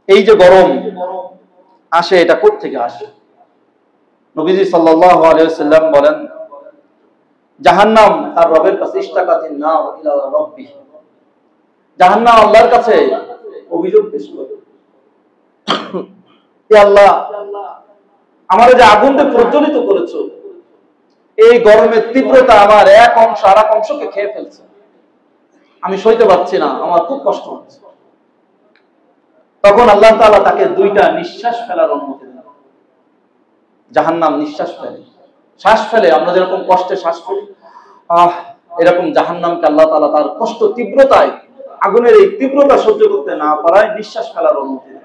এই যে গরম আসে, এটা কোত্থেকে আসে? নবীজি সাল্লাল্লাহু আলাইহি ওয়াসাল্লাম বলেন, জাহান্নাম তার রবের কাছে ইশতাকাতিন নার ইলা রাব্বিহ, জাহান্নাম আল্লাহর কাছে অভিযোগ পেশ করে, হে আল্লাহ, আমারে যে আগুন দিয়ে প্রজ্বলিত করেছো, এই গরমের তীব্রতা আমার এক অংশ আর এক অংশকে খেয়ে ফেলছে, আমি সইতে পারছি না, আমার খুব কষ্ট হচ্ছে। তখন আল্লাহ তাআলা তাকে দুইটা নিঃশ্বাস ফেলার অনুমতি দেন। জাহান্নাম নিঃশ্বাস ফেলে, শ্বাস ফেলে, আমরা যেরকম কষ্টে শ্বাস ফেলি, এরকম জাহান্নামকে আল্লাহ তাআলা তার কষ্ট তীব্রতায়, আগুনের এই তীব্রতা সহ্য করতে না পারায় নিঃশ্বাস ফেলার অনুমতি দেন।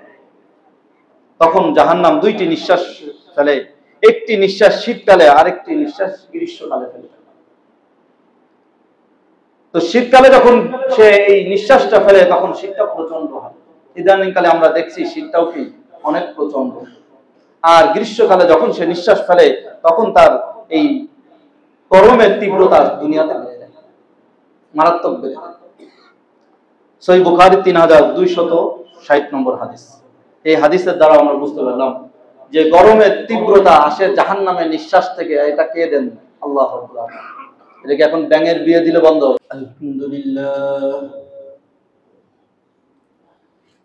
তখন জাহান্নাম দুইটি নিঃশ্বাস ফেলে, একটি নিঃশ্বাস শীতকালে, আরেকটি নিঃশ্বাস গ্রীষ্মকালে ফেলে। তো শীতকালে যখন সে এই নিঃশ্বাসটা ফেলে তখন শীতটা প্রচন্ড হয়। ইদানিংকালে আমরা দেখছি শীতটাও কি অনেক প্রচন্ড। আর গ্রীষ্মকালে যখন সে নিঃশ্বাস ফেলে তখন তার এই গরমের তীব্রতা দুনিয়াতে বেড়ে যায়, মারাত্মক বেড়ে যায়। সহিহ বুখারী 3260 নম্বর হাদিস। এই হাদিসের দ্বারা আমরা বুঝতে পারলাম যে গরমের তীব্রতা আসে জাহান্নামের নিঃশ্বাস থেকে। এটা কে দেন? আল্লাহ রাব্বুল আলামিন। এটা কি এখন ব্যাঙের বিয়ে দিলে বন্ধ? আলহামদুলিল্লাহ,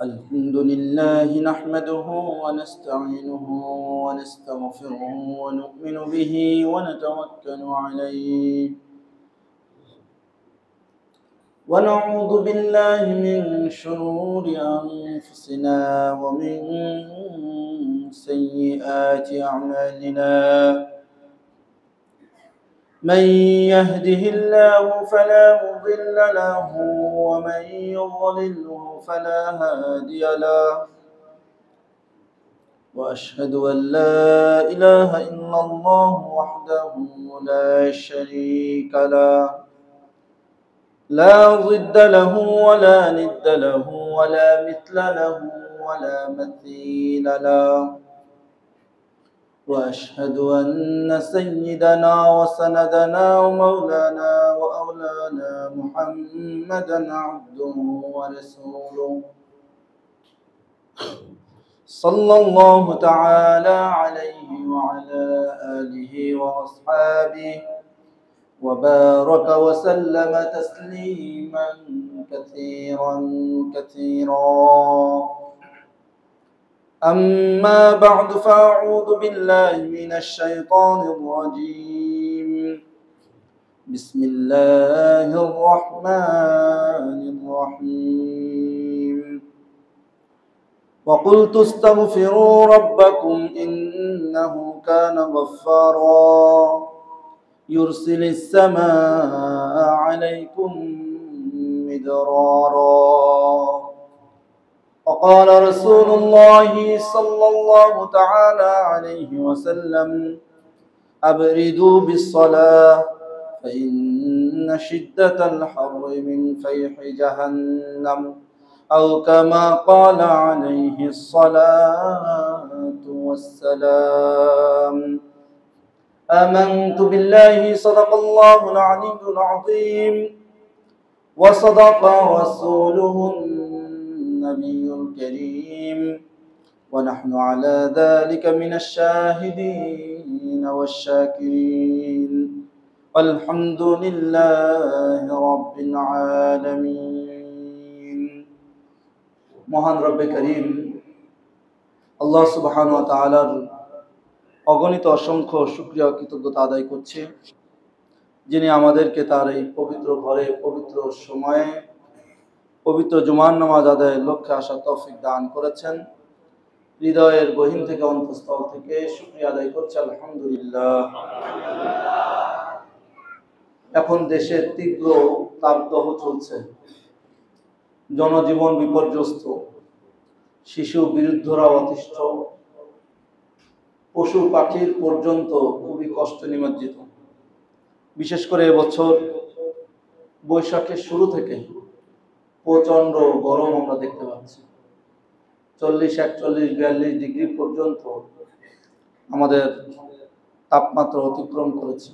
আলহামদুলিল্লাহ নাহমাদুহু ওয়া নাস্তাঈনুহু ওয়া নাস্তাগফিরুহু ওয়া নু'মিনু বিহি ওয়া নাতাওয়াক্কালু আলাইহি ওয়া নাউযু বিল্লাহি মিন শুরুরি আনফুসিনা ওয়া মিন সাইয়্যাতি আ'মালিনা। من يهده الله فلا مضل له ومن يضلله فلا هادي له وأشهد أن لا إله إلا الله وحده لا شريك له لا ضد له ولا ند له ولا مثل له ولا مثيل له وأشهد أن سيدنا وسندنا ومولانا وأولانا محمدا عبده ورسوله صلى الله تعالى عليه وعلى آله وأصحابه وبارك وسلم تسليما كثيرا كثيرا. أما بعد فأعوذ بالله من الشيطان الرجيم. بسم الله الرحمن الرحيم. وقلت استغفروا ربكم إنه كان غفارا يرسل السماء عليكم مدرارا. وقال رسول الله صلى الله تعالى عليه وسلم أبردوا بالصلاة فإن شدة الحر من فيح جهنم أو كما قال عليه الصلاة والسلام. آمنت بالله صدق الله العلي العظيم وصدق رسوله النبي الكريم ونحن على ذلك من الشاهدين والشاكرين والحمد لله رب العالمين. মহান রব্বে করিম আল্লাহ সুবহানাহু ওয়া তাআলার অগণিত অসংখ্য শুকরিয়া কৃতজ্ঞতা আদায় করছি, যিনি আমাদেরকে তার এই পবিত্র ঘরে পবিত্র সময়ে পবিত্র জুমার নামাজ আদায়ের লক্ষ্যে আসার তৌফিক দান করেছেন। হৃদয়ের গহীন থেকে অন্তঃস্থল থেকে শুকরিয়া আদায় করছি, আলহামদুলিল্লাহ। এখন দেশে তীব্র তাপদাহ চলছে, জনজীবন বিপর্যস্ত, শিশু বিরুদ্ধরা অতিষ্ঠ, পশু পাখির পর্যন্ত খুবই কষ্ট নিমজ্জিত। বিশেষ করে এবছর বৈশাখের শুরু থেকে প্রচন্ড গরম আমরা দেখতে পাচ্ছি। 40, 41, 42 ডিগ্রি পর্যন্ত আমাদের তাপমাত্রা অতিক্রম করেছে।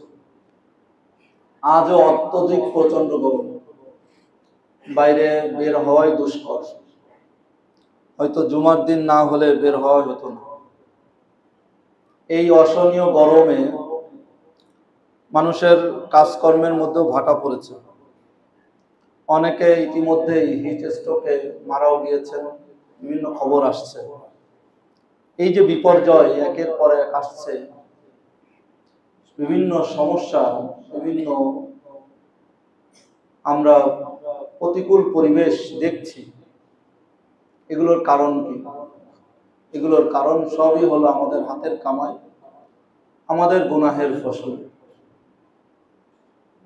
আজও অত্যধিক প্রচন্ড গরম, বাইরে বের হওয়াই দুষ্কর। হয়তো জুমার দিন না হলে বের হওয়া হতো না। এই অসহনীয় গরমে মানুষের কাজকর্মের মধ্যেও ভাটা পড়েছে। অনেকে ইতিমধ্যেই হিট স্ট্রোকে মারাও গিয়েছেন, বিভিন্ন খবর আসছে। এই যে বিপর্যয় একের পর এক আসছে, বিভিন্ন সমস্যা, বিভিন্ন আমরা প্রতিকূল পরিবেশ দেখছি, এগুলোর কারণ কি? এগুলোর কারণ সবই হলো আমাদের হাতের কামাই, আমাদের গুনাহের ফসল।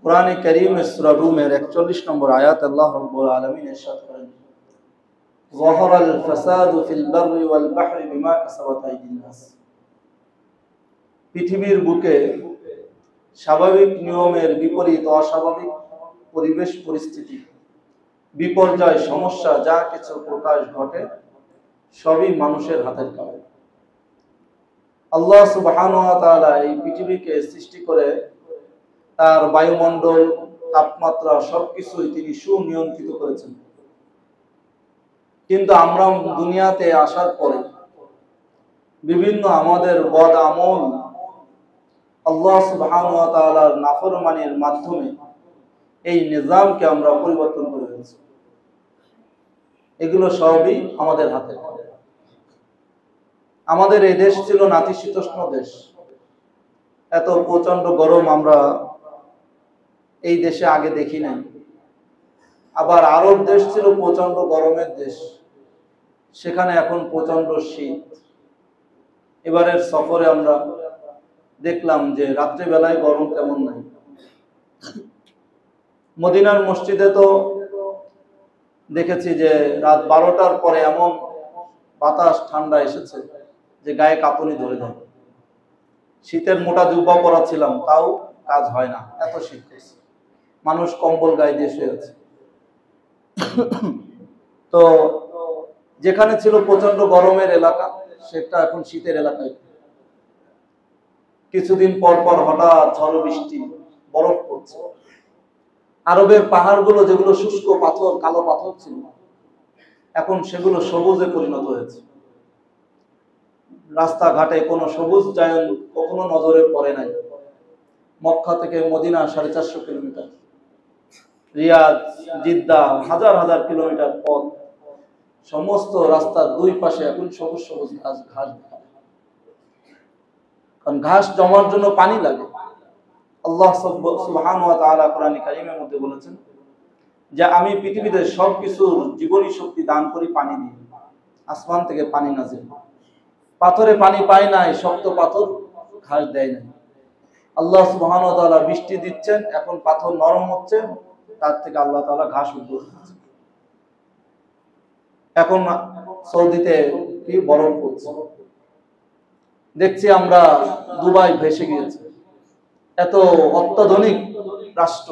কুরআনে কারীমে সূরা রুমের 41 নম্বর আয়াত আল্লাহ রাব্বুল আলামিন ইরশাদ করেন, যাহারাল ফাসাদু ফিল বাররি ওয়াল বাহরি বিমা কাসাবাত আইদিন নাস। পৃথিবীর বুকে স্বাভাবিক নিয়মের বিপরীত অস্বাভাবিক পরিবেশ পরিস্থিতি, বিপর্যয়, সমস্যা যা কিছু প্রকাশ ঘটে সবই মানুষের হাতের কামাই। আল্লাহ সুবহানাহু ওয়া তাআলা এই পৃথিবীকে সৃষ্টি করে তার বায়ুমণ্ডল, তাপমাত্রা সবকিছুই তিনি সুনিয়ন্ত্রিত করেছেন। কিন্তু আমরা দুনিয়াতে আসার পরে বিভিন্ন আমাদের বদ আমল, আল্লাহ সুবহানাহু ওয়া তাআলার নাফরমানির মাধ্যমে এই নিজামকে আমরা পরিবর্তন করে ফেলেছি। এগুলো সবই আমাদের হাতে। আমাদের এই দেশ ছিল নাতিশীতোষ্ণ দেশ, এত প্রচন্ড গরম আমরা এই দেশে আগে দেখি নাই। আবার আরব দেশ ছিল প্রচন্ড গরমের দেশ, সেখানে এখন প্রচন্ড শীত। এবারের সফরে আমরা দেখলাম যে রাত্রিবেলায় গরম তেমন নাই। মদিনার মসজিদে তো দেখেছি যে রাত 12টার পরে এমন বাতাস ঠান্ডা এসেছে যে গায়ে কাঁপুনি ধরে যায়। শীতের মোটা জুব্বা পরা ছিলাম, তাও কাজ হয় না, এত শীত করছে। মানুষ কম্বল গায়ে দিয়ে শুয়ে আছে। তো যেখানে ছিল প্রচন্ড গরমের এলাকা, সেটা এখন শীতের এলাকায়। কিছুদিন পর পর হঠাৎ ঝড় বৃষ্টি, বরফ পড়ছে। আরবের পাহাড়গুলো যেগুলো শুষ্ক পাথর, কালো পাথর ছিল, এখন সেগুলো সবুজে পরিণত হয়েছে। রাস্তাঘাটে কোনো সবুজ জায়ন কখনো নজরে পড়ে নাই। মক্কা থেকে মদিনা 450 কিলোমিটার, রিয়াদ, জিদ্দা হাজার হাজার কিলোমিটার পথ, সমস্ত রাস্তার দুই পাশে এখন সবুজ সবুজ ঘাস। কারণ ঘাস জমার জন্য পানি লাগে। আল্লাহ সুবহানাহু ওয়া তাআলা কোরআনে কারীমের মধ্যে বলেছেন যে আমি পৃথিবীতে সবকিছুর জীবনী শক্তি দান করি পানি দিয়ে। আসমান থেকে পানি নাযিল, পাথরে পানি পায় নাই, শক্ত পাথর ঘাস দেয় নাই। আল্লাহ সুবহানাহু ওয়া তাআলা বৃষ্টি দিচ্ছেন, এখন পাথর নরম হচ্ছে, তার থেকে আল্লাহ তাআলা ঘাস উদ্ভূত হচ্ছে। এখন সৌদিতে কি বরফ পড়ছে, দেখছি আমরা দুবাই ভেসে গিয়েছে। এত অত্যাধুনিক রাষ্ট্র,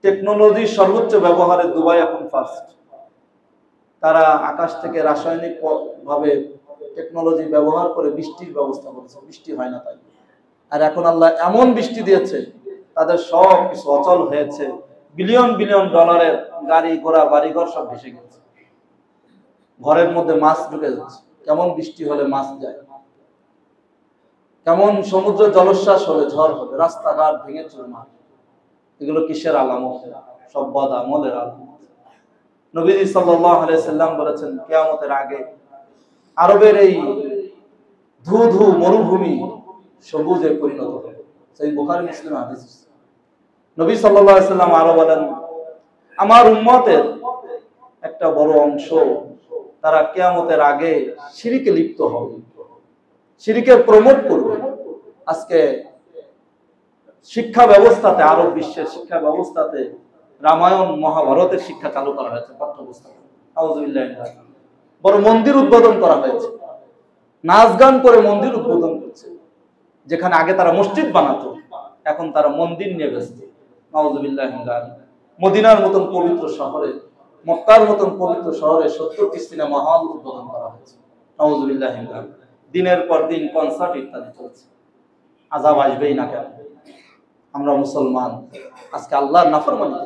টেকনোলজির সর্বোচ্চ ব্যবহারে দুবাই এখন ফার্স্ট। তারা আকাশ থেকে রাসায়নিক ভাবে টেকনোলজি ব্যবহার করে বৃষ্টির ব্যবস্থা করেছে, বৃষ্টি হয় না তাই। আর এখন আল্লাহ এমন বৃষ্টি দিয়েছে, তাদের সব কিছু অচল হয়েছে। বিলিয়ন বিলিয়ন ডলারের গাড়ি ঘোড়া, বাড়িঘর সব ভেসে গেছে। ঘরের মধ্যে মাছ ঢুকে যাচ্ছে। কেমন বৃষ্টি হলে মাছ যায়, কেমন সমুদ্র জলোচ্ছ্বাস হলে ঝড় হবে, রাস্তাঘাট ভেঙে চুরমার। এগুলো কিসের আলামত? সব বদ আমলের আলামত। নবীজি সাল্লাল্লাহু আলাইহি সাল্লাম বলেছেন কিয়ামতের আগে আরবের এই ধু ধু মরুভূমি সবুজে পরিণত হবে। সেই বুখারী মুসলিম হাদিস। নবী সাল্লাল্লাহু আলাইহি সাল্লাম আরো বলেন, আমার উম্মতের একটা বড় অংশ তারা কিয়ামতের আগে শিরকে লিপ্ত হবে, শিরকে প্রমোট করবে। আজকে শিক্ষা ব্যবস্থাতে, আরব বিশ্বের শিক্ষা ব্যবস্থাতে রামায়ণ মহাভারতের শিক্ষা চালু করা হয়েছে পাঠ্যপুস্তকে। আউযুবিল্লাহি মিনাশ শাইতানির রাজিম। বড় মন্দির উদ্বোধন করা হয়েছে, নাচ গান করে মন্দির উদ্বোধন করছে। যেখানে আগে তারা মসজিদ বানাতো, এখন তারা মন্দির নিয়ে ব্যস্ত। আউযুবিল্লাহি মিনাশ শাইতানির রাজিম। মদিনার মতন পবিত্র শহরে, মক্কার মতন পবিত্র শহরে 70টি সিনেমা হল উদ্বোধন করা হয়েছে। আউযুবিল্লাহি মিনাশ শাইতানির রাজিম। দিনের পর দিন কনসার্ট ইত্যাদি চলছে। আযাব আসবেই না কেন? আমরা মুসলমান আজকে আল্লাহর নাফরমানি।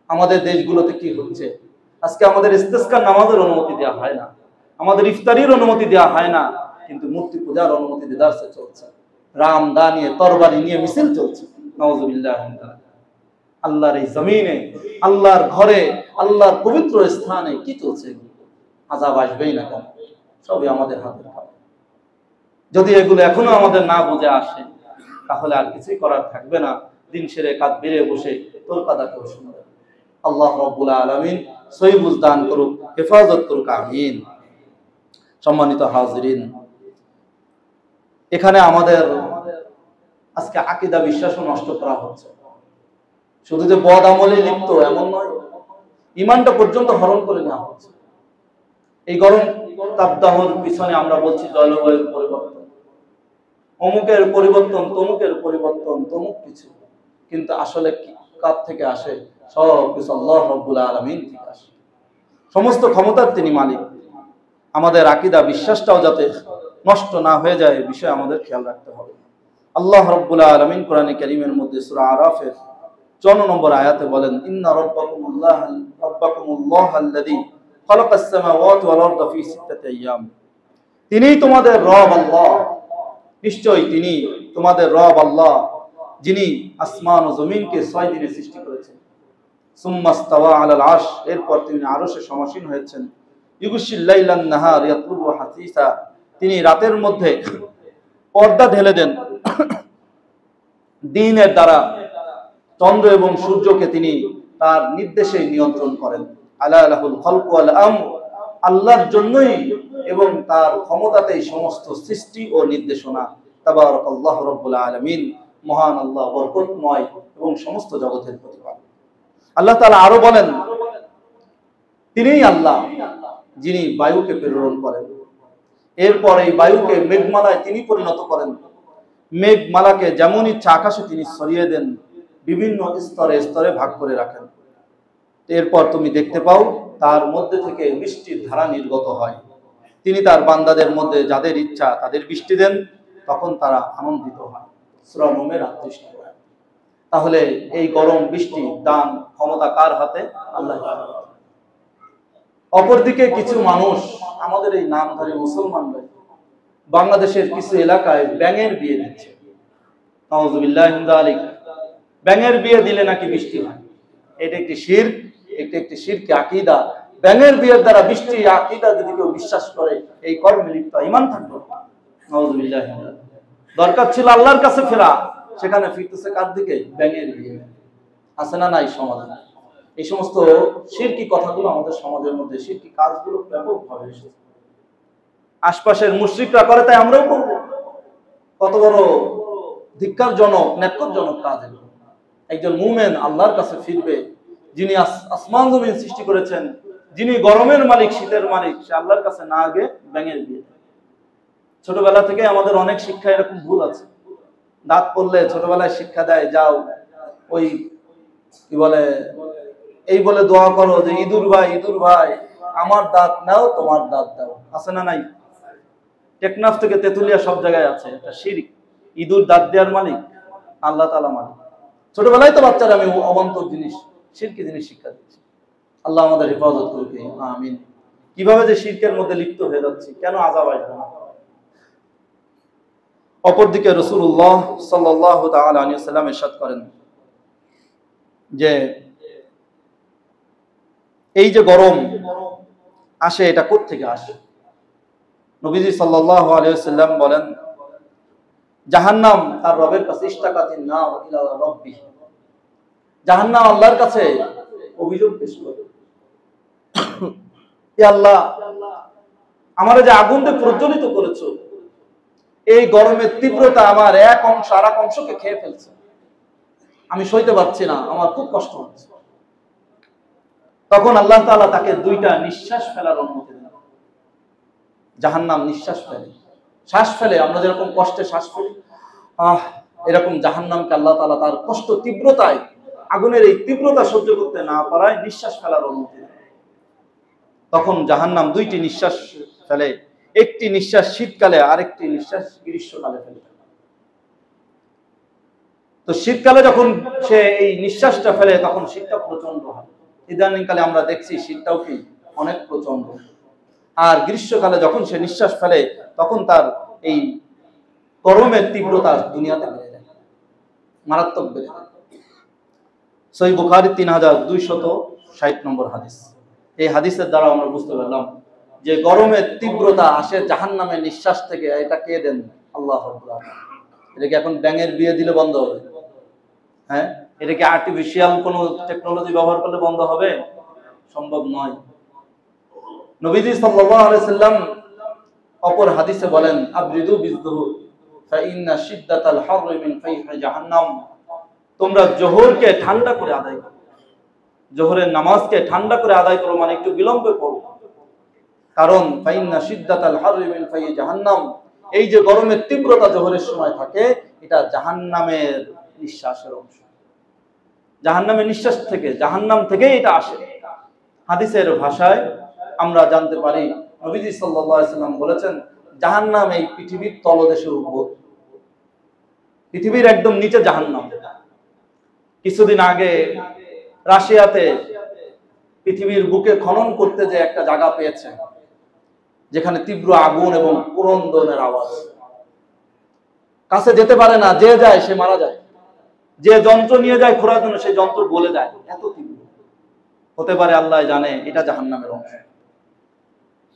আমাদের দেশগুলোতে কি হচ্ছে? আজকে আমাদের ইস্তেসকার নামাজের অনুমতি দেওয়া হয় না, আমাদের ইফতারির অনুমতি দেওয়া হয় না, কিন্তু মূর্তি পূজার অনুমতি দেদারসে চলছে, রাম দা নিয়ে তরবারি নিয়ে মিছিল চলছে। নাউযুবিল্লাহ। আল্লাহর এই জমিনে, আল্লাহর ঘরে, আল্লাহর পবিত্র স্থানে কি চলছে? আযাব আসবেই না কেন? সবই আমাদের হাতের কাজ। যদি এগুলো এখনো আমাদের না বুঝে আসে, তাহলে আর কিছুই করার থাকবে না। দিন সেরে কাজ বেড়ে বসে তোর কাদা কেউ শুনবে। আল্লাহ রাব্বুল আলামিন সহিহ বুঝ দান করুক, হেফাজত করুক, আমিন। সম্মানিত হাজিরিন, এখানে আমাদের আজকে আকীদা বিশ্বাসও নষ্ট করা হচ্ছে। শুধু যে বদ আমলে লিপ্ত এমন নয়, ঈমানটা পর্যন্ত হরণ করে নেওয়া হচ্ছে। এই গরম তাপদাহর পিছনে আমরা বলছি জলবায়ুর পরিবর্তন, অমুকের পরিবর্তন, তমুকের পরিবর্তন, তমুক কিছু, কিন্তু আসলে কার থেকে আসে? সব কিছু আল্লাহ রাব্বুল আলামিন থেকে আসে। সমস্ত ক্ষমতার তিনি মালিক। আমাদের আকীদা বিশ্বাসটাও যাতে নষ্ট না হয়ে যায়, এই বিষয়ে আমাদের খেয়াল রাখতে হবে। আল্লাহ রাব্বুল আলামিন কোরআনে কারীমের মধ্যে সূরা আরাফের 54 নম্বর আয়াতে বলেন, ইন্না রাব্বাকুমুল্লাহাল্লাযী খালাকাস সামাওয়াতি ওয়াল আরদা ফি সিত্তাতি আইয়াম। তিনিই তোমাদের রব আল্লাহ, নিশ্চয়ই তিনি তোমাদের রব আল্লাহ, যিনি আসমান ও জমিনকে 6 দিনে সৃষ্টি করেছেন। সুম্মাস্তাওয়া আলাল আরশ, এরপর তিনি আরশে সমাসীন হয়েছেন। ইউগশিল লাইলান নাহার ইয়াতলুবু হাসিসা, তিনি রাতের মধ্যে পর্দা ঢেলে দেন দিনের দ্বারা। চন্দ্র এবং সূর্যকে তিনি তার নির্দেশে নিয়ন্ত্রণ করেন। আলা লাহুল খালকু ওয়াল আমর, আল্লাহর জন্যই এবং তার ক্ষমতাতেই সমস্ত সৃষ্টি ও নির্দেশনা। তাবারাকাল্লাহু রাব্বুল আলামিন, মহান আল্লাহ বরকতময় এবং সমস্ত জগতের প্রতিপালক। আল্লাহ তাআলা আরো বলেন, তিনিই আল্লাহ যিনি বায়ুকে প্রেরণ করেন, এরপর এই বায়ুকে মেঘমালায় তিনি পরিণত করেন। মেঘমালাকে যেমন ইচ্ছা আকাশে তিনি ছড়িয়ে দেন, বিভিন্ন স্তরে স্তরে ভাগ করে রাখেন। এরপর তুমি দেখতে পাও তার মধ্যে থেকে বৃষ্টির ধারা নির্গত হয়। তিনি তার বান্দাদের মধ্যে যাদের ইচ্ছা তাদের বৃষ্টি দেন, তখন তারা আনন্দিত হয়। সূরা নূরের 38 নম্বর। তাহলে এই গরম বৃষ্টি দান ক্ষমতা কার হাতে? আল্লাহর হাতে। অপরদিকে কিছু মানুষ, আমাদের এই নামধারী মুসলমানরা বাংলাদেশের কিছু এলাকায় ব্যাঙের বিয়ে দিচ্ছে। নাউযুবিল্লাহি মিন যালিক। ব্যাঙের বিয়ে দিলে নাকি বৃষ্টি হয়। এটা একটি শিরক, একটি শিরকি আকীদা। ব্যাঙের বিয়ের দ্বারা বৃষ্টি, আকীদা যদি কেউ বিশ্বাস করে, এই কর্মে লিপ্ত, ঈমান থাকবে। নাউযুবিল্লাহি মিন যালিক। দরকার ছিল আল্লাহর কাছে ফেরা, সেখানে ফিরতেছে কার দিকে? ব্যাঙের বিয়ে। আছে না নাই সমাজে? এই সমস্ত শিরকি কথাগুলো আমাদের সমাজের মধ্যে, শিরকি কাজগুলো ব্যাপকভাবে এসেছে। আশপাশের মুশরিকরা করে, তাই আমরাও করব। কত বড় ধিক্কারজনক, ন্যাক্কারজনক কাজ এগুলো। একজন মুমিন আল্লাহর কাছে ফিরবে, যিনি আসমান জমিন সৃষ্টি করেছেন, যিনি গরমের মালিক, শীতের মালিক, সে আল্লাহর কাছে না আগে ব্যাঙের বিয়ে। ছোটবেলা থেকে আমাদের অনেক শিক্ষা এরকম ভুল আছে। দাঁত পড়লে ছোটবেলায় শিক্ষা দেয়, যাও ওই কি বলে, এই বলে দোয়া করো যে ইঁদুর ভাই আমার দাঁত নাও, তোমার দাঁত দাও। আছে না নাই? টেকনাফ থেকে তেতুলিয়া সব জায়গায় আছে। এটা শিরক। ইঁদুর দাঁত দেওয়ার মালিক আল্লাহ তাআলা মালিক। ছোটবেলায় তো বাচ্চারা আমি অবান্তর জিনিস, শিরকি জিনিস শিক্ষা দিচ্ছি। আল্লাহ আমাদের হেফাজত করুক, আমিন। কিভাবে যে শিরকের মধ্যে লিপ্ত হয়ে যাচ্ছি, কেন আযাব আসবে না? অপরদিকে রাসূলুল্লাহ সাল্লাল্লাহু তাআলা আলাইহি ওয়াসাল্লাম ইরশাদ করেন যে এই যে গরম আসে, এটা কোথা থেকে আসে? নবীজি সাল্লাল্লাহু আলাইহি ওয়াসাল্লাম বলেন, জাহান্নাম তার রবের কাছে ইশতাকাতিন নার ইলা রাব্বি, জাহান্নাম আল্লাহর কাছে অভিযোগ পেশ করে, হে আল্লাহ, আমারে যে আগুন দিয়ে প্রজ্বলিত করেছো, এই গরমের তীব্রতা আমার এক অংশ আর এক অংশকে খেয়ে ফেলছে, আমি সইতে পারছি না, আমার খুব কষ্ট হচ্ছে। তখন আল্লাহ তাআলা তাকে দুইটা নিঃশ্বাস ফেলার অনুমতি দেন। জাহান্নাম নিঃশ্বাস ফেলে, শ্বাস ফেলে, আমরা যেরকম কষ্টে শ্বাস ফেলি, এরকম জাহান্নামকে আল্লাহ তাআলা তার কষ্ট তীব্রতায়, আগুনের এই তীব্রতা সহ্য করতে না পারায় নিঃশ্বাস ফেলার অনুমতি দেন। তখন জাহান্নাম দুইটি নিঃশ্বাস ফেলে, একটি নিঃশ্বাস শীতকালে, আরেকটি নিঃশ্বাস গ্রীষ্মকালে ফেলে। তো শীতকালে যখন সে এই নিঃশ্বাসটা ফেলে, তখন শীতটা প্রচন্ড হয়। ইদানিংকালে আমরা দেখছি শীতটাও কি অনেক প্রচন্ড। আর গ্রীষ্মকালে যখন সে নিঃশ্বাস ফেলে তখন তার এই গরমের তীব্রতা দুনিয়াতে বেড়ে যায়, মারাত্মক বেড়ে যায়। সহিহ বুখারী 3260 নম্বর হাদিস। এই হাদিসের দ্বারা আমরা বুঝতে পারলাম যে গরমের তীব্রতা আসে জাহান্নামের নিঃশ্বাস থেকে। এটা কে দেন? আল্লাহ রাব্বুল আলামিন। এটা কি এখন ব্যাঙের বিয়ে দিলে বন্ধ হবে? হ্যাঁ, এটা কি আর্টিফিশিয়াল কোনো টেকনোলজি ব্যবহার করলে বন্ধ হবে? সম্ভব নয়। নবীজি সাল্লাল্লাহু আলাইহি সাল্লাম অপর হাদিসে বলেন, আবরিদু বিযুহুর ফাইন্না শিদ্দাতাল হাররি মিন ফাইহি জাহান্নাম। তোমরা জোহরকে ঠান্ডা করে আদায় করো, জোহরের নামাজকে ঠান্ডা করে আদায় করো, মানে একটু বিলম্বে পড়ো। কারণ ফাইন্না শিদ্দাতাল হাররি মিন ফাইহি জাহান্নাম, এই যে গরমের তীব্রতা জোহরের সময় থাকে, এটা জাহান্নামের নিঃশ্বাসের অংশ। জাহান্নামের নিঃশ্বাস থেকে, জাহান্নাম থেকেই এটা আসে। হাদিসের ভাষায় আমরা জানতে পারি, নবীজি সাল্লাল্লাহু আলাইহি সাল্লাম বলেছেন, জাহান্নাম এই পৃথিবীর তলদেশের উপর, পৃথিবীর একদম নিচে জাহান্নাম। কিছুদিন আগে রাশিয়াতে পৃথিবীর বুকে খনন করতে যে একটা জায়গা পেয়েছে, যেখানে তীব্র আগুন এবং ক্রন্দনের আওয়াজ, কাছে যেতে পারে না, যে যায় সে মারা যায়। যে যন্ত্র নিয়ে যায় খোঁড়ার জন্য, সেই যন্ত্র গলে যায়, এত তীব্র। হতে পারে আল্লাহ জানে এটা জাহান্নামের অংশ।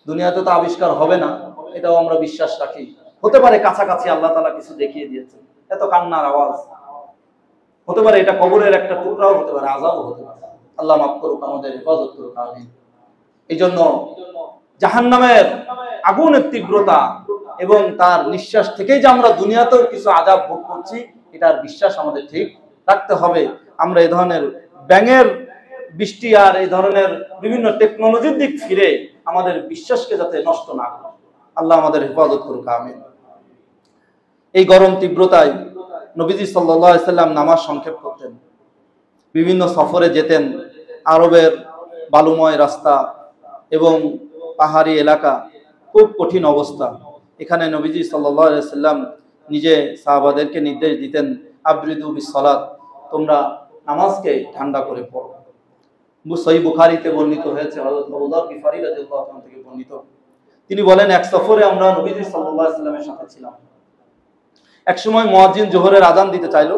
দুনিয়াতে তো আবিষ্কার হবে না, এটাও আমরা বিশ্বাস রাখি। হতে পারে কাছাকাছি আল্লাহ তাআলা কিছু দেখিয়ে দিয়েছেন, এত কান্নার আওয়াজ। হতে পারে এটা কবরের একটা টুকরাও হতে পারে, আযাবও হতে পারে। আল্লাহ মাফ করুক, আমাদের হেফাজত করুক, আমিন। এই জন্য জাহান্নামের আগুনের তীব্রতা এবং তার নিঃশ্বাস থেকেই যে আমরা দুনিয়াতেও কিছু আযাব ভোগ করছি, এটার বিশ্বাস আমাদের ঠিক রাখতে হবে। আমরা এই ধরনের ব্যাঙের বৃষ্টি আর এই ধরনের বিভিন্ন টেকনোলজির দিক ফিরে আমাদের বিশ্বাসকে যাতে নষ্ট না করে, আল্লাহ আমাদের হেফাজত করুক, আমিন। এই গরম তীব্রতায় নবীজি সাল্লাল্লাহু আলাইহি সাল্লাম নামাজ সংক্ষেপ করতেন, বিভিন্ন সফরে যেতেন। আরবের বালুময় রাস্তা এবং পাহাড়ি এলাকা, খুব কঠিন অবস্থা। এখানে নবীজি সাল্লাল্লাহু আলাইহি সাল্লাম নিজে সাহাবাদেরকে নির্দেশ দিতেন, আবরিদু বিসসালাত, তোমরা নামাজকে ঠান্ডা করে পড়ো। সহিহ বুখারীতে বর্ণিত হয়েছে, হযরত আবু যর গিফারী রাদিয়াল্লাহু আনহু থেকে বর্ণিত। তিনি বলেন, এক সফরে আমরা নবীজি সাল্লাল্লাহু আলাইহি সাল্লামের সাথে ছিলাম। এক সময় মুয়াজ্জিন জোহরের আযান দিতে চাইলো।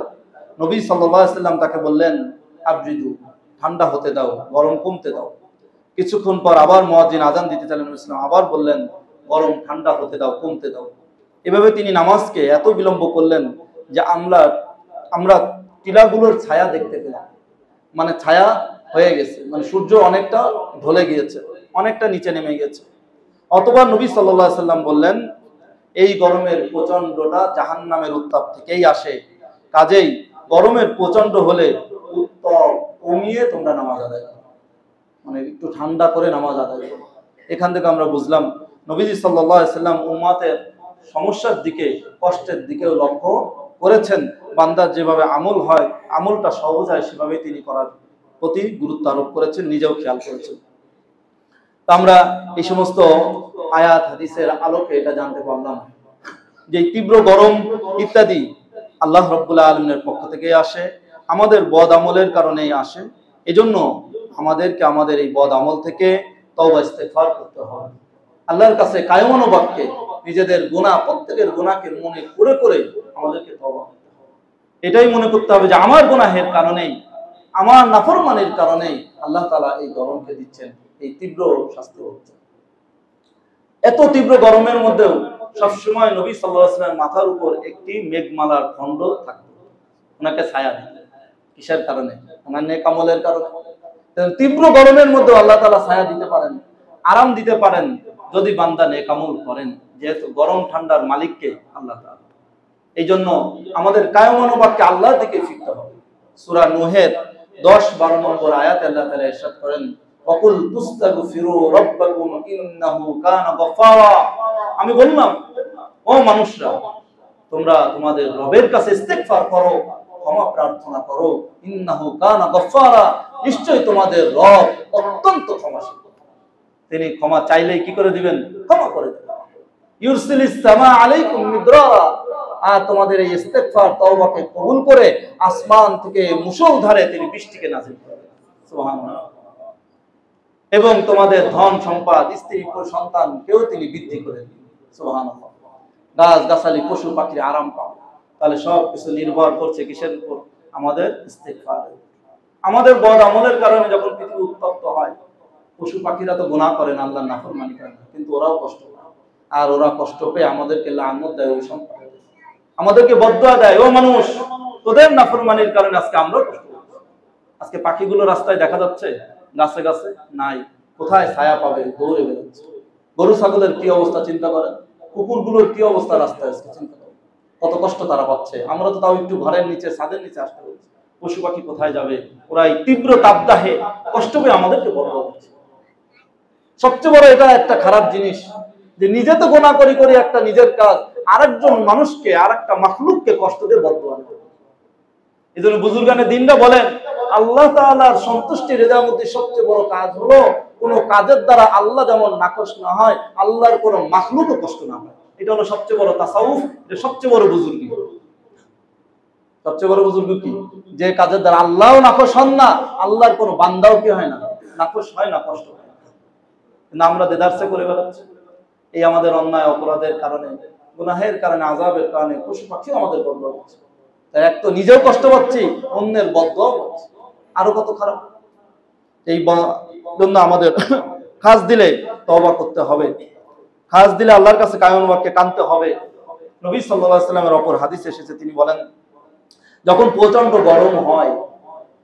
নবী সাল্লাল্লাহু আলাইহি সাল্লাম তাকে বললেন, আবরিদু, ঠান্ডা হতে দাও, গরম কমতে দাও। কিছুক্ষণ পর আবার মুয়াজ্জিন আযান দিতে চাইলেন, নবী সাল্লাল্লাহু আলাইহি সাল্লাম আবার বললেন, গরম ঠান্ডা হতে দাও, কমতে দাও। এভাবে তিনি নামাজকে এত বিলম্ব করলেন যে আমরা টিলাগুলোর ছায়া দেখতে পেলাম। মানে ছায়া হয়ে গেছে, মানে সূর্য অনেকটা ঢলে গিয়েছে, অনেকটা নিচে নেমে গেছে। অথবা নবী সাল্লাল্লাহু আলাইহি সাল্লাম বললেন, এই গরমের প্রচন্ডটা জাহান্নামের উত্তাপ থেকেই আসে, কাজেই গরমের প্রচন্ড হলে উত্তাপ কমিয়ে তোমরা নামাজ আদায় করো, মানে একটু ঠান্ডা করে নামাজ আদায় করো। এখান থেকে আমরা বুঝলাম নবীজি সাল্লাল্লাহু আলাইহি সাল্লাম উম্মতের সমস্যার দিকে, কষ্টের দিকেও লক্ষ্য করেছেন। বান্দার যেভাবে আমল হয়, আমলটা সহজ হয়, সেভাবে তিনি করার প্রতি গুরুত্ব আরোপ করেছেন, নিজেও খেয়াল করেছেন। তো আমরা এই সমস্ত আয়াত হাদিসের আলোকে এটা জানতে পারলাম যে তীব্র গরম ইত্যাদি আল্লাহ রাব্বুল আলামিনের পক্ষ থেকে আসে, আমাদের বদ আমলের কারণেই আসে। এজন্য আমাদেরকে আমাদের এই বদ আমল থেকে তওবা ইস্তেগফার করতে হবে। আল্লাহর কাছে কায়মনো বাক্যে নিজেদের গুনাহ, প্রত্যেকের গুনাহকে মনে করে করে আমাদেরকে তওবা করতে হবে। এটাই মনে করতে হবে যে আমার গুনাহের কারণেই, আমার নাফরমানির কারণেই আল্লাহ তাআলা এই গরমকে দিচ্ছেন, এই তীব্র শাস্তি হচ্ছে। এত তীব্র গরমের মধ্যেও সবসময় নবী সাল্লাল্লাহু আলাইহি ওয়াসাল্লামের মাথার উপর একটি মেঘমালার খণ্ড থাকত, ওনাকে ছায়া দিত। কিসের কারণে? ওনার নেক আমলের কারণে। তীব্র গরমের মধ্যে আল্লাহ তাআলা ছায়া দিতে পারেন, আরাম দিতে পারেন, যদি বান্দা নেক আমল করেন, যেহেতু গরম ঠান্ডার মালিককে আল্লাহ তাআলা। এই জন্য আমাদের কায়মনো বাক্যে আল্লাহর দিকে ফিরতে হবে। সূরা নূহের 10-12 নম্বর আয়াতে আল্লাহ তাআলা ইরশাদ করেন, ওয়াকুল তুস্তাগফিরু রাব্বাকুম ইন্নাহু কানা গফফারা। আমি বললাম, ও মানুষরা, তোমরা তোমাদের রবের কাছে ইস্তেগফার করো, ক্ষমা প্রার্থনা করো। ইন্নাহু কানা গফফারা, নিশ্চয়ই তোমাদের রব অত্যন্ত ক্ষমাশীল। তিনি ক্ষমা চাইলেই কি করে দিবেন? ক্ষমা করে দিবেন। ইউরসিলিস সামা আলাইকুম মিদরারা, আর তোমাদের এই ইস্তেগফার তওবাকে কবুল করে আসমান থেকে মুষলধারে তিনি বৃষ্টিকে নাযিল করেন। সুবহানাল্লাহ। এবং তোমাদের ধন সম্পদ, স্ত্রী সন্তান কেউ তিনি বৃদ্ধি করে দিন। সুবহানাল্লাহ। গাছ গাছালি পশু পাখির আরাম পাও। তাহলে সব কিছু নির্ভর করছে কিসের উপর? আমাদের ইস্তেগফার। আমাদের বদ আমলের কারণে যখন পৃথিবী উত্তপ্ত হয়, পশু পাখিরা তো গুনাহ করে না, আল্লাহর নাফরমানি করে না, কিন্তু ওরাও কষ্ট পায়। আর ওরা কষ্ট পেয়ে আমাদেরকে লানত দেয়, ওই সম্পর্কে আমাদেরকে বদদুয়া দেয়, ও মানুষ তোদের নাফরমানির কারণে আজকে আমরা কষ্ট পাচ্ছি। আজকে পাখিগুলো রাস্তায় দেখা যাচ্ছে, গাছে গাছে নাই, কোথায় ছায়া পাবে দৌড়ে বেরোচ্ছে। গরু ছাগলের কি অবস্থা চিন্তা করেন, কুকুরগুলোর কি অবস্থা রাস্তায় আজকে চিন্তা করেন, কত কষ্ট তারা পাচ্ছে। আমরা তো তাও একটু ঘরের নিচে, ছাদের নিচে আসতে হচ্ছে। পশু পাখি কোথায় যাবে? ওরা এই তীব্র তাপদাহে কষ্ট পেয়ে আমাদেরকে বদদুয়া দিচ্ছে। সবচেয়ে বড় এটা একটা খারাপ জিনিস যে নিজে তো গুনাহ করি করি একটা নিজের কাজ, আরেকজন মানুষকে, আরেকটা মাখলুককে কষ্ট দিয়ে বদদুয়া করে। এজন্য বুজুর্গানে দিনটা বলেন, আল্লাহ তাআলার সন্তুষ্টি রেজামতি সবচেয়ে বড় কাজ হলো কোন কাজের দ্বারা আল্লাহ যেমন নাকশ না হয়, আল্লাহর কোন মাখলুকও কষ্ট না হয়। এটা হলো সবচেয়ে বড় তাসাউফ, এটা সবচেয়ে বড় বুজুর্গি। সবচেয়ে বড় বুজুর্গি কি? যে কাজের দ্বারা আল্লাহও নাকশ হন না, আল্লাহর কোন বান্দাও কি হয় না, নাকশ হয় না, কষ্ট হয় না। কিন্তু আমরা দেদারসে করে বেড়াচ্ছি। এই আমাদের অন্যায় অপরাধের কারণে, গুনাহের কারণে, আযাবের কারণে পশু পাখিও আমাদের বদদুয়া করছে। তাই এক তো নিজেও কষ্ট পাচ্ছি, অন্যের বদদুয়া পাচ্ছি, আরো কত খারাপ। এই জন্য আমাদের খাস দিলে তওবা করতে হবে, খাস দিলে আল্লাহর কাছে কায়ম বাক্যে কাঁদতে হবে। নবী সাল্লাল্লাহু আলাইহি ওয়াসাল্লামের অপর হাদিস এসেছে, তিনি বলেন, যখন প্রচন্ড গরম হয়,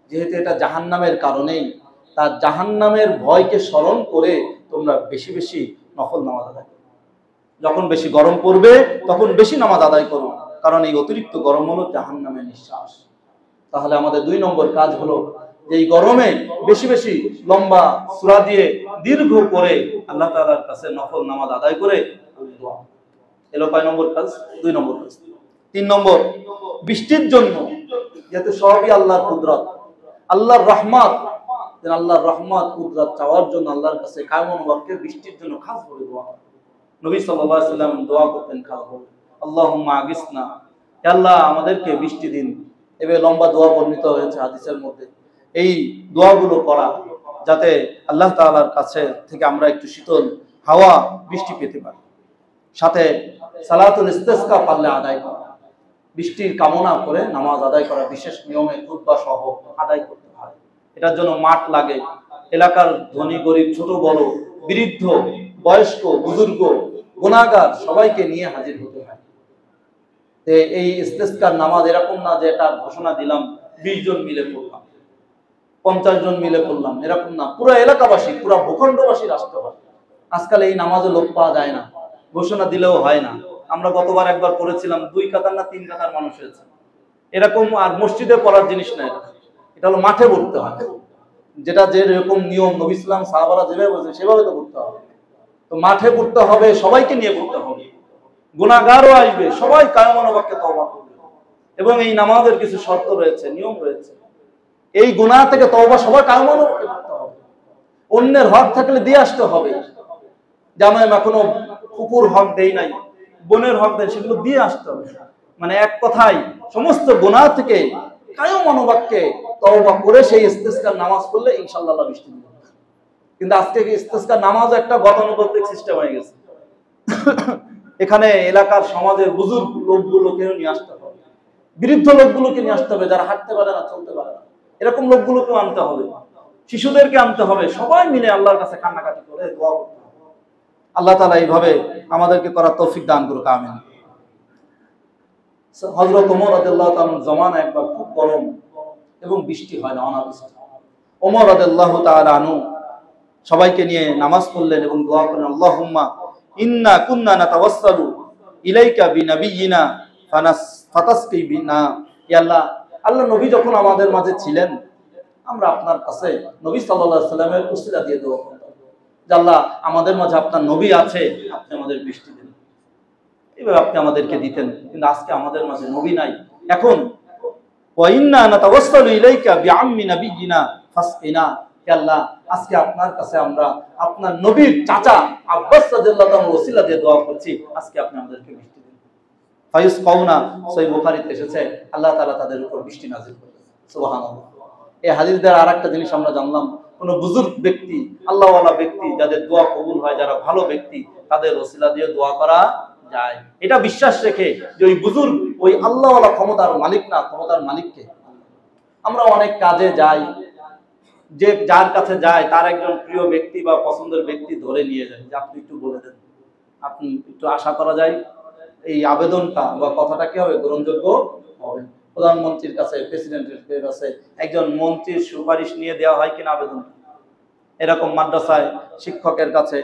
যেহেতু এটা জাহান্নামের কারণেই, তার জাহান্নামের ভয়কে স্মরণ করে তোমরা বেশি বেশি নফল নামাজ আদায় করো। যখন বেশি গরম পড়বে তখন বেশি নামাজ আদায় করো, কারণ এই অতিরিক্ত গরম হলো জাহান্নামের নিঃশ্বাস। তাহলে আমাদের 2 নম্বর কাজ হলো যে এই গরমে বেশি বেশি লম্বা সূরা দিয়ে দীর্ঘ করে আল্লাহ তাআলার কাছে নফল নামাজ আদায় করে দোয়া। এলো কয় নম্বর কাজ? 2 নম্বর কাজ। 3 নম্বর, বৃষ্টির জন্য, যেহেতু সবই আল্লাহর কুদরত, আল্লাহর রহমত, আল্লাহর রহমত কুদরত চাওয়ার জন্য আল্লাহর কাছে কায়মন ওয়াক্তে বৃষ্টির জন্য খাস করে দোয়া। নবী সাল্লাল্লাহু আলাইহি ওয়াসাল্লাম দোয়া করতেন খাস করে, আল্লাহুম্মা আগিসনা, হে আল্লাহ আমাদেরকে বৃষ্টি দিন। এভাবে লম্বা দোয়া বর্ণিত হয়েছে হাদিসের মধ্যে। এই দোয়াগুলো করা যাতে আল্লাহ তাআলার কাছে থেকে আমরা একটু শীতল হাওয়া বৃষ্টি পেতে পারি। সাথে সালাতুল ইস্তিসকা পারলে আদায় করা, বৃষ্টির কামনা করে নামাজ আদায় করা, বিশেষ নিয়মে খুতবা সহ আদায় করতে হয়। এটার জন্য মাঠ লাগে, এলাকার ধনী গরিব ছোট বড়, বৃদ্ধ বয়স্ক বুজুর্গ গুনাহগার সবাইকে নিয়ে হাজির হতে হয়। এই ইস্তিসকার নামাজ এরকম না যে এটা ঘোষণা দিলাম 20 জন মিলে পড়লাম, 50 জন মিলে পড়লাম, এরকম না। পুরো এলাকাবাসী, পুরো ভূখণ্ডবাসী রাষ্ট্র হয়। আজকাল এই নামাজে লোক পাওয়া যায় না, ঘোষণা দিলেও হয় না। আমরা গতবার একবার পড়েছিলাম 2 কাতার না 3 কাতার মানুষ হয়েছে, এরকম। আর মসজিদে পড়ার জিনিস না এটা, এটা হলো মাঠে পড়তে হয়। যেটা যেরকম নিয়ম নবী ইসলাম সাহাবারা যেভাবে বলছে সেভাবে তো পড়তে হবে। তো মাঠে পড়তে হবে, সবাইকে নিয়ে পড়তে হবে, গুনাহগারও আসবে, সবাই কায়মন ওয়াক্তে তওবা করবে। এবং এই নামাজের কিছু শর্ত রয়েছে, নিয়ম রয়েছে। এই গুনাহ থেকে তওবা সবাই কায়মন ওয়াক্তে করতে হবে। অন্যের হক থাকলে দিয়ে আসতে হবে। যেমন এখনো কুকুর হক দেই নাই, বোনের হক দেয়, সেগুলো দিয়ে আসতে হবে। মানে এক কথায় সমস্ত গুনাহ থেকে কায়মন ওয়াক্তে তওবা করে সেই ইস্তিসকার নামাজ পড়লে ইনশাআল্লাহ আল্লাহ বৃষ্টি দিবেন। কিন্তু আজকে ইস্তিসকার নামাজ একটা গতানুগতিক সিস্টেম হয়ে গেছে। এখানে এলাকার সমাজের বুজুর্গ লোকগুলোকে নিয়ে আসতে হবে, বৃদ্ধ লোকগুলোকে নিয়ে আসতে হবে, যারা হাঁটতে পারে না, চলতে পারে না, এরকম লোকগুলোকেও আনতে হবে, শিশুদেরকে আনতে হবে। সবাই মিলে আল্লাহর কাছে কান্নাকাটি করে দোয়া করতে হবে। আল্লাহ তাআলা এইভাবে আমাদেরকে করার তৌফিক দান করুক, আমিন। হযরত ওমর রাদিয়াল্লাহু তাআলা জামানা একবার খুব গরম এবং বৃষ্টি হয় না, অনাবৃষ্টি। ওমর রাদিয়াল্লাহু তাআলা আনহু সবাইকে নিয়ে নামাজ পড়লেন এবং দোয়া করলেন, আল্লাহুম্মা ইন্না কুন্না নাতাওয়াসসালু ইলাইকা বিনাবিয়িনা ফাতাসকি বিনা। ইয়া আল্লাহ, আল্লাহ নবী যখন আমাদের মাঝে ছিলেন, আমরা আপনার কাছে নবী সাল্লাল্লাহু আলাইহি ওয়াসাল্লামের উসিলা দিয়ে দোয়া করতাম যে আল্লাহ আমাদের মাঝে আপনার নবী আছে, আপনি আমাদের বৃষ্টি দিন। এভাবে আপনি আমাদেরকে দিতেন। কিন্তু আজকে আমাদের মাঝে নবী নাই। এখন ওয়া ইন্না নাতাওয়াসসালু ইলাইকা বিআম্মি নাবিয়িনা ফাসকিনা। হে আল্লাহ, আজকে আপনার কাছে আমরা আপনার নবীর চাচা আব্বাস রাদিয়াল্লাহু তাআলার ওসিলা দিয়ে দোয়া করছি, আজকে আপনি আমাদেরকে বৃষ্টি দিন। ফায়ুসকাউনা, সহিহ বুখারীতে এসেছে, আল্লাহ তাআলা তাদের উপর বৃষ্টি নাযিল করবেন। সুবহানাল্লাহ। এই হাদিস দ্বারা আরেকটা জিনিস আমরা জানলাম, কোন বুজুর্গ ব্যক্তি, আল্লাহওয়ালা ব্যক্তি, যাদের দোয়া কবুল হয়, যারা ভালো ব্যক্তি, তাদের ওসিলা দিয়ে দোয়া করা যায়। এটা বিশ্বাস রেখে যে ওই বুজুর্গ ওই আল্লাহওয়ালা ক্ষমতার মালিক না, ক্ষমতার মালিককে। আমরা অনেক কাজে যাই, যে যার কাছে যায় তার একজন প্রিয় ব্যক্তি বা পছন্দের ব্যক্তি ধরে নিয়ে যায় যে আপনি একটু বলে দেন, আপনি একটু আশা করা যায় এই আবেদনটা বা কথাটা কি হবে, গ্রহণযোগ্য হবে। প্রধানমন্ত্রীর কাছে, প্রেসিডেন্টের কাছে একজন মন্ত্রীর সুপারিশ নিয়ে দেওয়া হয় কিনা আবেদন। এরকম মাদ্রাসায় শিক্ষকের কাছে,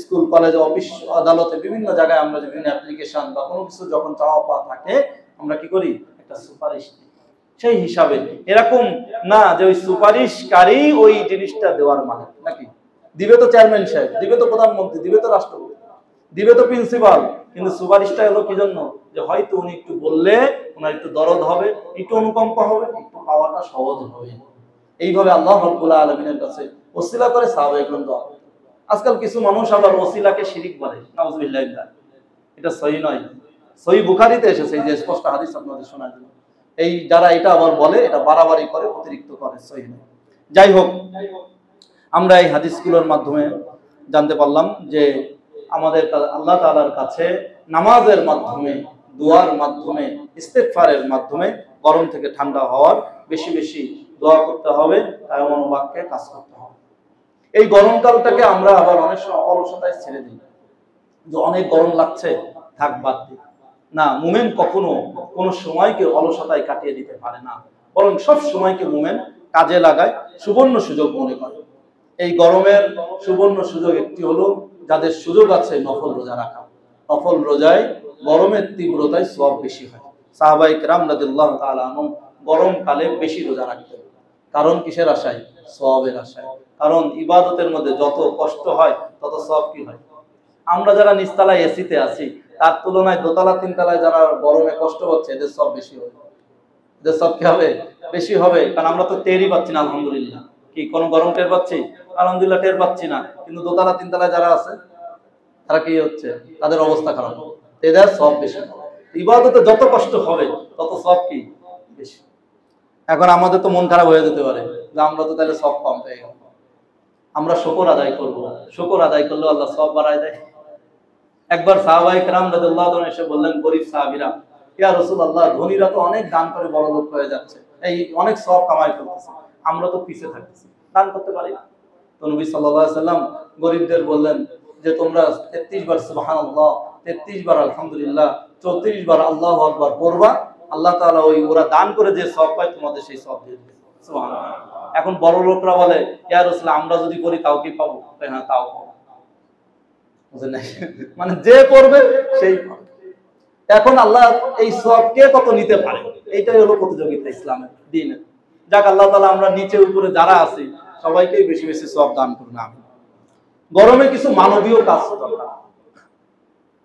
স্কুল কলেজে, অফিস আদালতে, বিভিন্ন জায়গায় আমরা বিভিন্ন অ্যাপ্লিকেশন বা কোনো কিছু যখন চাওয়া পাওয়া থাকে, আমরা কি করি, একটা সুপারিশ দিই। সেই হিসাবে এরকম না যে ওই সুপারিশকারী ওই জিনিসটা দেওয়ার মালিক নাকি। দিবে তো চেয়ারম্যান সাহেব, দিবে তো প্রধানমন্ত্রী, দিবে তো রাষ্ট্রপতি, দিবে তো প্রিন্সিপাল, কিন্তু সুপারিশটা হলো কি জন্য, যে হয়তো উনি একটু বললে ওনার একটু দরদ হবে, একটু অনুকম্পা হবে, একটু পাওয়াটা সহজ হবে। এইভাবে আল্লাহ রাব্বুল আলামিনের কাছে ওসিলা করে সাহাবায়ে কেরাম দোয়া করতেন। আজকাল কিছু মানুষ আবার ওসিলাকে শিরিক বলে, নাউযুবিল্লাহ। এটা সহি নয়। সহি বুখারীতে এসেছে, এই যে স্পষ্ট হাদিস আপনাদের শোনার জন্য। এই যারা এটা আবার বলে, এটা বাড়াবাড়ি করে, অতিরিক্ত করে, সহি নয়। যাই হোক, আমরা এই হাদিসগুলোর মাধ্যমে জানতে পারলাম যে আমাদের আল্লাহ তাআলার কাছে নামাজের মাধ্যমে, দোয়ার মাধ্যমে, ইস্তেগফারের মাধ্যমে গরম থেকে ঠান্ডা হওয়ার বেশি বেশি দোয়া করতে হবে, তাই মনোবাক্যে কাজ করতে হবে। এই গরমকালটাকে আমরা আবার অনেক সময় অলসতায় ছেড়ে দিই, যে অনেক গরম লাগছে, থাক বাদ দিই। না, মুমিন কখনো কোনো সময়কে অলসতায় কাটিয়ে দিতে পারে না, বরং সব সময়কে মুমিন কাজে লাগায়, সুবর্ণ সুযোগ মনে করে। এই গরমের সুবর্ণ সুযোগ একটি হলো, যাদের সুযোগ আছে নফল রোজা রাখা। নফল রোজায় গরমের তীব্রতায় সওয়াব বেশি হয়। সাহাবায়ে কেরাম রাদিয়াল্লাহু তাআলা আনহুম গরমকালে বেশি রোজা রাখতেন। কারণ কিসের আশায়? সওয়াবের আশায়। কারণ ইবাদতের মধ্যে যত কষ্ট হয় তত সওয়াব কি হয়। আমরা যারা নিচতলায় এসিতে আছি, তার তুলনায় দোতলা তিনতলায় যারা গরমে কষ্ট পাচ্ছে, এদের সব বেশি হবে। এদের সব কি হবে? বেশি হবে। কারণ আমরা তো টেরই পাচ্ছি না, আলহামদুলিল্লাহ। কি কোনো গরম টের পাচ্ছি? আলহামদুলিল্লাহ টের পাচ্ছি না। কিন্তু দোতলা তিনতলায় যারা আছে, তারা কি হচ্ছে? তাদের অবস্থা খারাপ। এদের সব বেশি। ইবাদতে যত কষ্ট হবে তত সব কি বেশি। এখন আমাদের তো মন খারাপ হয়ে যেতে পারে যে আমরা তো তাহলে সব কম পেয়ে গেল। আমরা শুকর আদায় করব। শুকর আদায় করলে আল্লাহ সব বাড়ায় দেয়। একবার সাহাবায়ে কেরাম রাদিয়াল্লাহু তাআলা এসে বললেন, গরীব সাহাবীরা, ইয়া রাসূলুল্লাহ, ধনীরা তো অনেক দান করে বড় লোক হয়ে যাচ্ছে, এই অনেক সওয়াব কামাই করতেছে, আমরা তো পিছে থাকতেছি, দান করতে পারি না। তো নবী সাল্লাল্লাহু আলাইহি সাল্লাম গরীবদের বললেন যে তোমরা 33 বার সুবহানাল্লাহ, 33 বার আলহামদুলিল্লাহ, 34 বার আল্লাহু আকবার পড়বা, আল্লাহ তাআলা ওই ওরা দান করে যে সওয়াব পায় তোমাদের সেই সওয়াব দিয়ে দিবেন। সুবহানাল্লাহ। এখন বড় লোকরা বলে, ইয়া রাসূলুল্লাহ, আমরা যদি করি তাও কি পাবো? হ্যাঁ, তাও পাবো। মানে যে পড়বে সেই পাবে। এখন আল্লাহ এই সওয়াব কে কত নিতে পারে, এইটাই হলো প্রতিযোগিতা ইসলামের দ্বীনে। যাক, আল্লাহ তাআলা আমরা নিচে উপরে যারা আছি সবাইকেই বেশি বেশি সওয়াব দান করুন। আমিন। গরমে কিছু মানবীয় কাজ দরকার।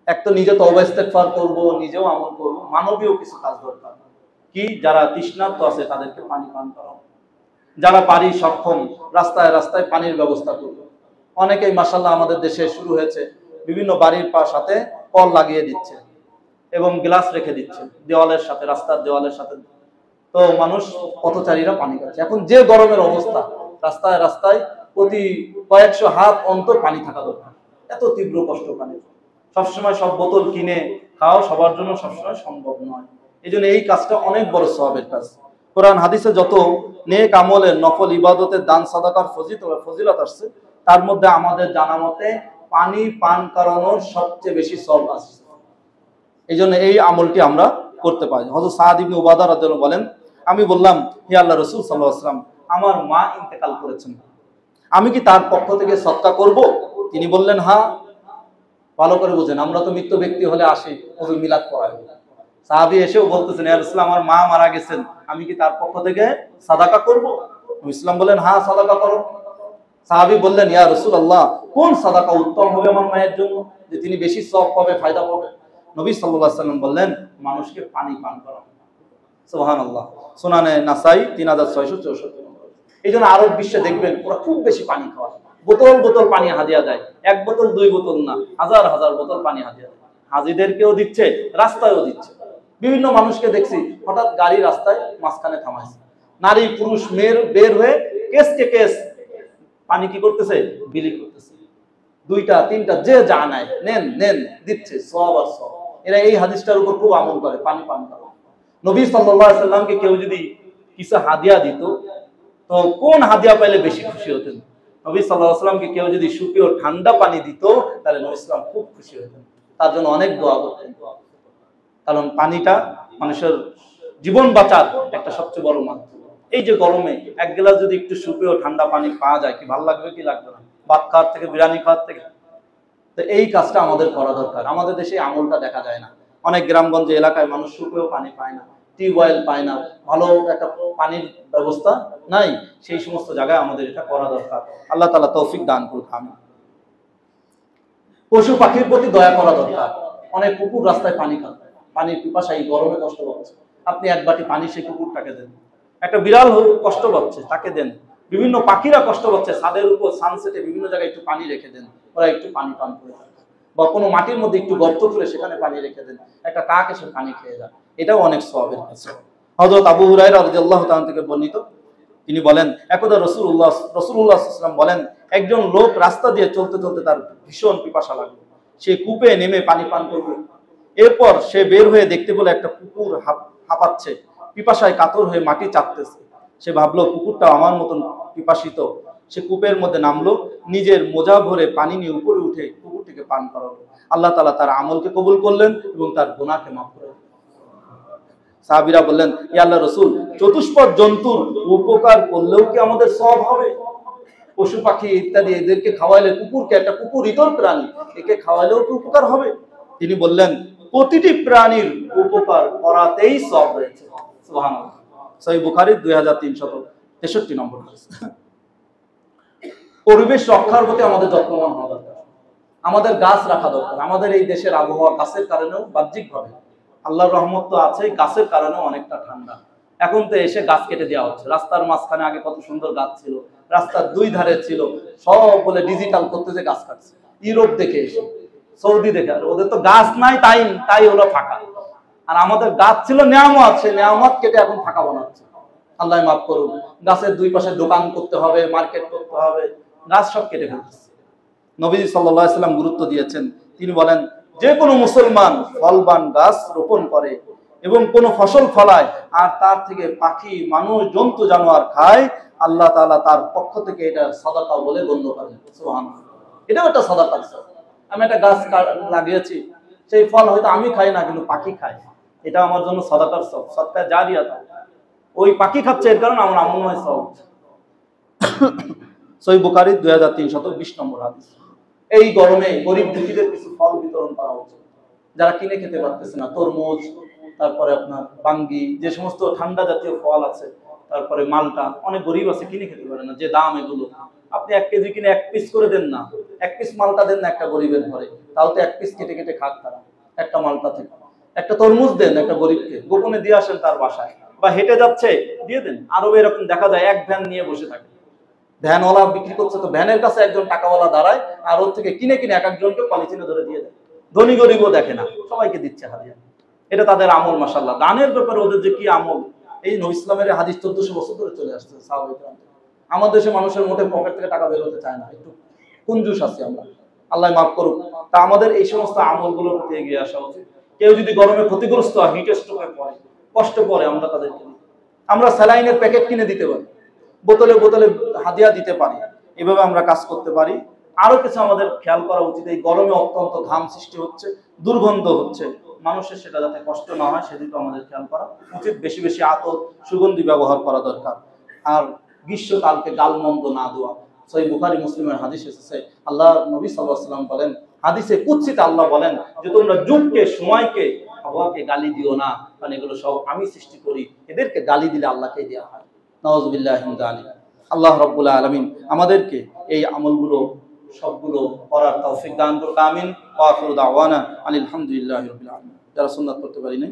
এক তো নিজে তওবা ইস্তেগফার করব, নিজেও আমল করব, মানবীয় কিছু কাজ দরকার। কি? যারা তৃষ্ণার্ত আছে তাদেরকে পানি পান করাও। যারা পারি সক্ষম, রাস্তায় রাস্তায় পানির ব্যবস্থা করব। অনেকেই মাশাআল্লাহ আমাদের দেশে শুরু হয়েছে, বিভিন্ন বাড়ির সাথে কল লাগিয়ে দিচ্ছে এবং গ্লাস রেখে দিচ্ছে দেওয়ালের সাথে, রাস্তার দেওয়ালের সাথে। তো মানুষ পথচারীরা পানি খাচ্ছে। এখন যে গরমের অবস্থা, রাস্তায় রাস্তায় প্রতি কয়েকশো হাত অন্তর পানি থাকা দরকার। এত তীব্র কষ্ট পানি। সবসময় সব বোতল কিনে খাওয়া সবার জন্য সবসময় সম্ভব নয়। এই জন্য এই কাজটা অনেক বড় সওয়াবের কাজ। কোরআন হাদিসে যত নেক আমলের, নফল ইবাদতের, দান সাদাকার ফজিলত আসছে, তার মধ্যে আমাদের জানা মতে পানি পান করানোর সবচেয়ে বেশি সওয়াব আছে। এই জন্য এই আমলটি আমরা করতে পারি। হযরত সাদ ইবনে উবাদা রাদিয়াল্লাহু বলেন, আমি বললাম, হে আল্লাহর রাসূল সাল্লাল্লাহু আলাইহি ওয়াসাল্লাম, আমার মা ইন্তেকাল করেছেন, আমি কি তার পক্ষ থেকে সদকা করব? তিনি বললেন, হ্যাঁ। ভালো করে বুঝেন, আমরা তো মৃত ব্যক্তি হলে আসি, হুজুর মিলাদ পড়াই। সাহাবী এসেও বলতেছেন, ইয়া রাসূলুল্লাহ, আমার মা মারা গেছেন, আমি কি তার পক্ষ থেকে সাদাকা করব? নবী ইসলাম বললেন, হ্যাঁ, সাদাকা করো। সাহাবী বললেন, ইয়া রাসূলুল্লাহ, কোন সাদাকা উত্তম হবে আমার মায়ের জন্য, যে তিনি বেশি সওয়াব পাবে, ফায়দা পাবে? নবী সাল্লাল্লাহু আলাইহি ওয়াসাল্লাম বললেন, মানুষকে পানি পান করানো। সুবহানাল্লাহ। সুনানে নাসাই 3664 নম্বর। এই জন্য আরব বিশ্বে দেখবেন ওরা খুব বেশি পানি খাওয়া, বোতল বোতল পানি হাদিয়া দেয়। এক বোতল দুই বোতল না, হাজার হাজার বোতল পানি হাদিয়া দেয়। হাজিদেরকেও দিচ্ছে, রাস্তায়ও দিচ্ছে। বিভিন্ন মানুষকে দেখছি হঠাৎ গাড়ি রাস্তায় মাঝখানে থামাইছে, নারী পুরুষ মেয়ের বের হয়ে কেসকে কেস পানি কি করতেছে? বিলি করতেছে। দুইটা তিনটা যে যা নেয়, নেন নেন, দিচ্ছে সওয়াব আর সওয়াব। এরা এই হাদিসটার উপর খুব আমল করে, পানি পান করে। নবী সাল্লাল্লাহু আলাইহি সাল্লামকে কেউ যদি কিছু হাদিয়া দিত, তো কোন হাদিয়া পাইলে বেশি খুশি হতেন? নবী সাল্লাল্লাহু আলাইহি সাল্লামকে কেউ যদি সুপেয় ঠান্ডা পানি দিত, তাহলে নবী সাল্লাম খুব খুশি হতেন, তার জন্য অনেক দোয়া করতেন। কারণ পানিটা মানুষের জীবন বাঁচার একটা সবচেয়ে বড় মাধ্যম। এই যে গরমে এক গ্লাস যদি একটু সুপেয় ঠান্ডা পানি পাওয়া যায়, কি ভালো লাগবে কি লাগবে না? ভাত খাওয়ার থেকে, বিরিয়ানি খাওয়ার থেকে। তো এই কাজটা আমাদের করা দরকার। আমাদের দেশে আমলটা দেখা যায় না। অনেক গ্রামগঞ্জে এলাকায় মানুষ সুপেয় পানি পায় না, টিউবওয়েল পায় না, ভালো একটা পানির ব্যবস্থা নাই। সেই সমস্ত জায়গায় আমাদের এটা করা দরকার। আল্লাহ তাআলা তৌফিক দান করুক। আমিন। পশু পাখির প্রতি দয়া করা দরকার। অনেক কুকুর রাস্তায় পানি খায়, পানির পিপাসায় গরমে কষ্ট পাচ্ছে, আপনি এক বাটি পানি সেই কুকুরটাকে দেন। একটা বিড়াল কষ্ট পাচ্ছে, তাকে দেন। বিভিন্ন পাখিরা কষ্ট পাচ্ছে, ছাদের উপর সানসেটে বিভিন্ন জায়গায় একটু পানি রেখে দেন, ওরা একটু পানি পান করে থাকে। বা কোনো মাটির মধ্যে একটু গর্ত করে সেখানে পানি রেখে দেন, একটা কাক এসে পানি খেয়ে যায়, এটাও অনেক সওয়াবের কাজ। হযরত আবু হুরায়রা রাদিয়াল্লাহু তাআলা থেকে বর্ণিত, তিনি বলেন, একদা রাসূলুল্লাহ সাল্লাল্লাহু আলাইহি ওয়াসাল্লাম বলেন, একজন লোক রাস্তা দিয়ে চলতে চলতে তার ভীষণ পিপাসা লাগলো, সে কূপে নেমে পানি পান করল। এরপর সে বের হয়ে দেখতে পেল একটা কুকুর হাঁপাচ্ছে, পিপাসায় কাতর হয়ে মাটি চাটতেছে। সে ভাবলো কুকুরটা আমার মতন পিপাসিত। সে কূপের মধ্যে নামলো, নিজের মোজা ভরে পানি নিয়ে উপরে উঠে কুকুরটিকে পান করালো। আল্লাহ তাআলা তার আমলকে কবুল করলেন এবং তার গুনাহকে মাফ করে দিলেন। সাহাবীরা বললেন, ইয়া আল্লাহর রাসূল, চতুষ্পদ জন্তুর উপকার করলেও কি আমাদের সওয়াব হবে? পশু পাখি ইত্যাদি এদেরকে খাওয়াইলে, কুকুরকে, একটা কুকুর ইতর প্রাণী, একে খাওয়াইলেও কি উপকার হবে? তিনি বললেন, প্রতিটি প্রাণীর উপকার করাতেই সওয়াব রয়েছে। সুবহানাল্লাহ। সহিহ বুখারী 2363 নম্বর হাদিস। পরিবেশ রক্ষার প্রতি আমাদের যত্নবান হওয়া দরকার। আমাদের গাছ রাখা দরকার। আমাদের এই দেশের আবহাওয়া গাছের কারণেও বাহ্যিকভাবে, আল্লাহর রহমত তো আছে, গাছের কারণেও অনেকটা ঠান্ডা। এখন তো এসে গাছ কেটে দেওয়া হচ্ছে। রাস্তার মাঝখানে আগে কত সুন্দর গাছ ছিল, রাস্তার দুই ধারে ছিল, সব বলে ডিজিটাল করতে যে গাছ কাটছে। ইউরোপ দেখে এসে, সৌদি দেখে, আর ওদের তো গাছ নাই, তাই হলো ফাঁকা। আর আমাদের গাছ ছিল, নেয়ামত, সে নেয়ামত কেটে এখন ফাঁকা বানাচ্ছে। আল্লাহ মাফ করুন। গাছের দুই পাশে দোকান করতে হবে, মার্কেট করতে হবে, গাছ সব কেটে ফেলতেছে। নবীজি সাল্লাল্লাহু আলাইহি সাল্লাম গুরুত্ব দিয়েছেন। তিনি বলেন, যে কোনো মুসলমান ফলবান গাছ রোপণ করে এবং কোনো ফসল ফলায়, আর তার থেকে পাখি, মানুষ, জন্তু, জানোয়ার খায়, আল্লাহ তাআলা তার পক্ষ থেকে এটা সাদাকা বলে গণ্য করেন। সুবহানাল্লাহ। এটাও একটা সাদাকা। আমি একটা গাছ লাগিয়েছি, সেই ফল হয়তো আমি খাই না, কিন্তু পাখি খায়, এটা আমার জন্য সাদাকার সওয়াব, সাদকা জারিয়া। ওই পাখি খাচ্ছে, এর কারণে আমার আমলময় সওয়াব। সহিহ বুখারী 2320 নম্বর হাদিস। এই গরমে গরিব দুঃখীদের কিছু ফল বিতরণ করা উচিত, যারা কিনে খেতে পারতেছে না। তরমুজ, তারপরে আপনার বাঙ্গি, যে সমস্ত ঠান্ডা জাতীয় ফল আছে, তারপরে মালটা, অনেক গরিব আছে কিনে খেতে পারে না, যে দাম এগুলো। আপনি 1 কেজি কিনে 1 পিস করে দেন না, 1 পিস মালটা দেন না একটা গরিবের ঘরে, তাও তো 1 পিস কেটে কেটে খাক তারা একটা মালটা থেকে। একটা তরমুজ দেন একটা গরিবকে, গোপনে দিয়ে আসেন তার বাসায়, বা হেঁটে যাচ্ছে দিয়ে দেন। আরবে এরকম দেখা যায়, এক ভ্যান নিয়ে বসে থাকে, ভ্যানওয়ালা বিক্রি করছে, তো ভ্যানের কাছে একজন টাকাওয়ালা দাঁড়ায়, আর ওর থেকে কিনে কিনে এক একজনকে পলিথিনে ধরে দিয়ে দেয়। ধনী গরিবও দেখে না, সবাইকে দিচ্ছে হাদিয়া। এটা তাদের আমল। মাশাআল্লাহ, দানের ব্যাপারে ওদের যে কি আমল! এই নবী ইসলামের হাদিস 1400 বছর ধরে চলে আসছে সাহাবায়ে কেরাম। আমাদের দেশে মানুষের মোটে পকেট থেকে টাকা বের হতে চায় না, একটু কুঞ্জুস আছি আমরা, আল্লাহ মাফ করুক। তা আমাদের এই সমস্ত আমলগুলোর প্রতি এগিয়ে আসা উচিত। কেউ যদি গরমে ক্ষতিগ্রস্ত হয়, হিট স্ট্রোকে পড়ে, কষ্ট পড়ে, আমরা তাদেরকে, আমরা স্যালাইনের প্যাকেট কিনে দিতে পারি, বোতলে বোতলে হাদিয়া দিতে পারি, এভাবে আমরা কাজ করতে পারি। আরো কিছু আমাদের খেয়াল করা উচিত। এই গরমে অত্যন্ত ঘাম সৃষ্টি হচ্ছে, দুর্গন্ধ হচ্ছে, মানুষের সেটা যাতে কষ্ট না হয় সেদিকে আমাদের খেয়াল করা উচিত। বেশি বেশি আতর, সুগন্ধি ব্যবহার করা দরকার। আর গ্রীষ্মকালকে গালমন্দ না দেওয়া। সহিহ বুখারী মুসলিমের হাদিস এসেছে, আল্লাহ নবী সাল্লাল্লাহু আলাইহি ওয়াসাল্লাম বলেন, হাদিসে কুদসিতে আল্লাহ বলেন যে, তোমরা যুগকে, সময়কে, আবহাওয়াকে গালি দিও না, কারণ এগুলো সব আমি সৃষ্টি করি। এদেরকে গালি দিলে আল্লাহকে দেওয়া হয়। নাউযুবিল্লাহি মিন যালিক। আল্লাহ রাব্বুল আলামিন আমাদেরকে এই আমলগুলো সবগুলো করার তৌফিক দান করুন। আমিন। ওয়া আখিরু দাওয়ানা আলহামদুলিল্লাহি রাব্বিল আলামিন। যারা সুন্নাত করতে পারি নাই